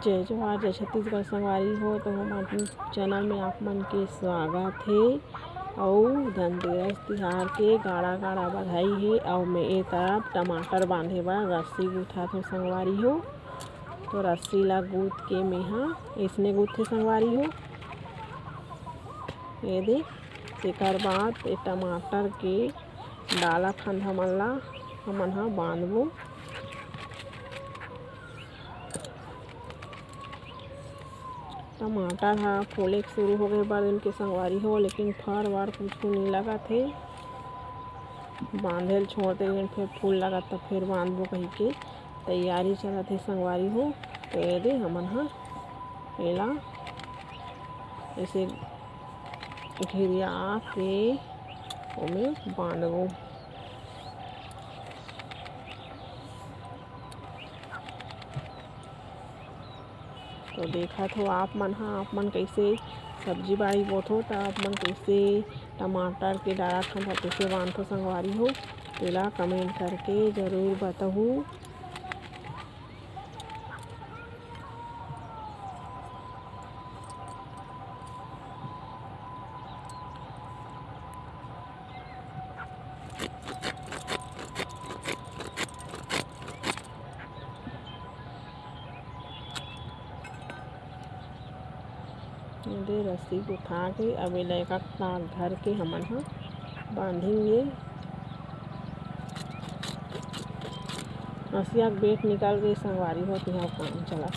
जय जोहार जय छत्तीसगढ़ संगवारी हो। तो हमारे चैनल में आप मन के स्वागत है। और धनतेरस तिहार के गाड़ा गाड़ा बधाई है। और मैं ए तरफ टमाटर बांधे बर रस्सी गुथत हो संगवारी हो। तो रस्सी ला गूथ के मेहा इसने गूथे संगवारी हो। ये देख एकर बाद ए टमाटर के डाला फंदा मन ला हमन हा बांधबो। टमाटर हा फूले शुरू हो गए बाद इनके संगवारी हो, लेकिन फर वार कुछ नहीं लगत है। बांधेल छोड़ते फिर फूल लगत तो फिर बांधबो कही के तैयारी चलत है संगवारी हो। तो ये दे हमन हा एला ऐसे घेरिया के ओमे बांधबो। तो देखत हो आप मन कैसे सब्जी बाड़ी बोथो। तो आप मन कैसे टमाटर के डारा खंदा कैसे बांधो संगवारी हो, तेला कमेंट करके ज़रूर बताहू। दे रस्सी को उठा के अब लैका ताक धर के हमन हा बांधेंगे। रस्सिया बेट निकाल गई संगवारी हो, तो यहाँ काम चला।